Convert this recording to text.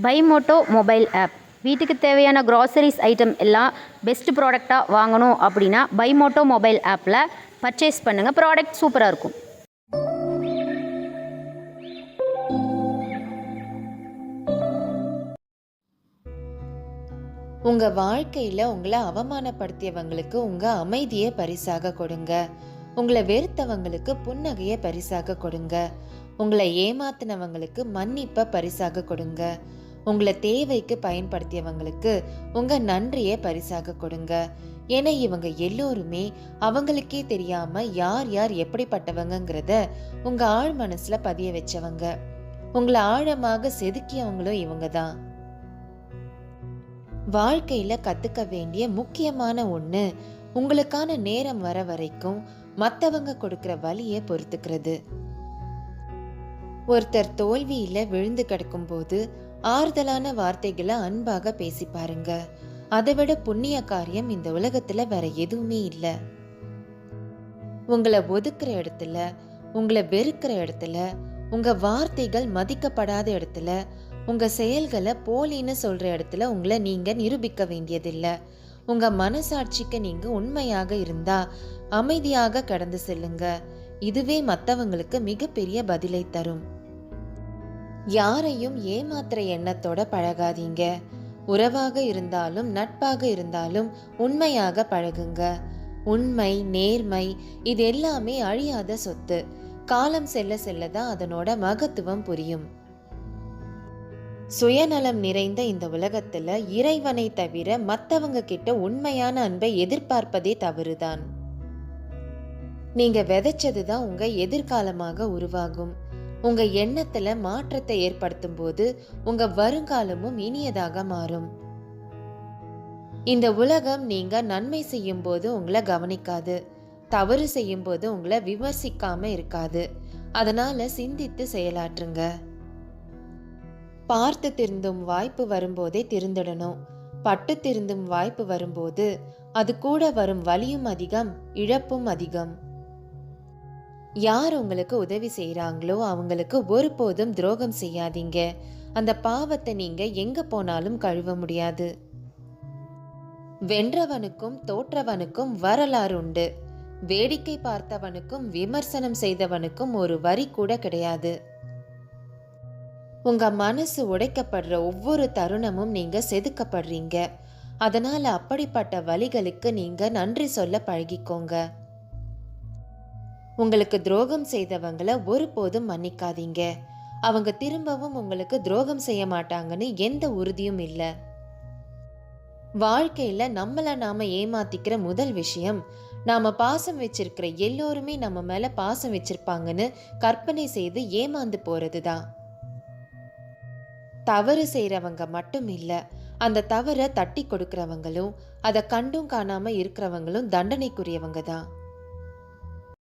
பைமோட்டோ mobile app. வீட்டுக்கு தேவையான groceries item எல்லாம் பெஸ்ட் ப்ராடக்டாக வாங்கணும் அப்படின்னா பைமோட்டோ மொபைல் ஆப்பில் பர்ச்சேஸ் பண்ணுங்கள். ப்ராடக்ட் சூப்பராக இருக்கும். உங்கள் வாழ்க்கையில் உங்களை அவமானப்படுத்தியவங்களுக்கு உங்கள் அமைதியை பரிசாக கொடுங்க. உங்களை வெறுத்தவங்களுக்கு புன்னகையை பரிசாக கொடுங்க. உங்களை ஏமாத்தினவங்களுக்கு மன்னிப்பை பரிசாக கொடுங்க. உங்களை தேவைக்கு பயன்படுத்தியவங்களுக்கு உங்கள் நன்றியை பரிசாக கொடுங்க. ஏன்னா இவங்க எல்லோருமே அவங்களுக்கே தெரியாம யார் யார் எப்படிப்பட்டவங்கிறத உங்கள் ஆழ் மனசில் பதிய வச்சவங்க. உங்களை ஆழமாக செதுக்கியவங்களும் இவங்க தான். வாழ்க்கையில் கற்றுக்க வேண்டிய முக்கியமான ஒன்று, உங்களுக்கான நேரம் வர வரைக்கும் மற்றவங்க கொடுக்குற வழியை பொறுத்துக்கிறது. ஒருத்தர் தோல்வியில் விழுந்து கிடக்கும் போது ஆறுதலான வார்த்தைகளை அன்பாக பேசி பாருங்க. அதை விட புண்ணிய காரியம் இந்த உலகத்துல வேற எதுவுமே இல்லை. உங்களை ஒதுக்குற இடத்துல, உங்களை வெறுக்கிற இடத்துல, உங்க வார்த்தைகள் மதிக்கப்படாத இடத்துல, உங்க செயல்களை போலின்னு சொல்ற இடத்துல உங்களை நீங்க நிரூபிக்க வேண்டியதில்லை. உங்க மனசாட்சிக்கு நீங்க உண்மையாக இருந்தா அமைதியாக கடந்து செல்லுங்க. இதுவே மற்றவங்களுக்கு மிகப்பெரிய பதிலை தரும். யாரையும் ஏமாத்துற எண்ணத்தோட பழகாதீங்க. உறவாக இருந்தாலும் நட்பாக இருந்தாலும் உண்மையாக பழகுங்க. உண்மை, நேர்மை இது எல்லாமே அழியாத சொத்து. காலம் செல்ல செல்லதான் அதனோட மகத்துவம் புரியும். சுயநலம் நிறைந்த இந்த உலகத்துல இறைவனை தவிர மற்றவங்க கிட்ட உண்மையான அன்பை எதிர்பார்ப்பதே தவறுதான். நீங்க விதைச்சதுதான் உங்க எதிர்காலமாக உருவாகும். உங்க எண்ணத்துல மாற்றத்தை ஏற்படுத்தும் போது உங்க வருங்காலமும் இனியதாக மாறும். இந்த உலகம் நீங்க நன்மை செய்யும் போது உங்களை கவனிக்காது, தவறு செய்யும் போது உங்களை விமர்சிக்காம இருக்காது. அதனால சிந்தித்து செயலாற்றுங்க. பார்த்து திருந்தும் வாய்ப்பு வரும்போதே திருந்திடணும். பட்டு திருந்தும் வாய்ப்பு வரும்போது அது கூட வரும் வலியும் அதிகம், இழப்பும் அதிகம். யார் உங்களுக்கு உதவி செய்யறாங்களோ அவங்களுக்கு ஒருபோதும் துரோகம் செய்யாதீங்க. அந்த பாவத்தை நீங்க எங்க போனாலும் கழுவ முடியாது. வென்றவனுக்கும் தோற்றவனுக்கும் வரலாறு உண்டு. வேடிக்கை பார்த்தவனுக்கும் விமர்சனம் செய்தவனுக்கும் ஒரு வரி கூட கிடையாது. உங்க மனசு உடைக்கப்படுற ஒவ்வொரு தருணமும் நீங்க செதுக்கப்படுறீங்க. அதனால அப்படிப்பட்ட வலிகளுக்கு நீங்க நன்றி சொல்ல பழகிக்கோங்க. உங்களுக்கு துரோகம் செய்தவங்களை ஒருபோதும் மன்னிக்காதீங்க. அவங்க திரும்பவும் உங்களுக்கு துரோகம் செய்ய மாட்டாங்கன்னு எந்த உறுதியும் இல்லை. வாழ்க்கையில நம்மள நாம ஏமாத்திக்கிற முதல் விஷயம், நாம பாசம் வச்சிருக்கிற எல்லோருமே நம்ம மேல பாசம் வச்சிருப்பாங்கன்னு கற்பனை செய்து ஏமாந்து போறதுதான். தவறு செய்யறவங்க மட்டும் இல்ல, அந்த தவறை தட்டி கொடுக்கறவங்களும் அதை கண்டும் காணாம இருக்கிறவங்களும் தண்டனைக்குரியவங்க தான்.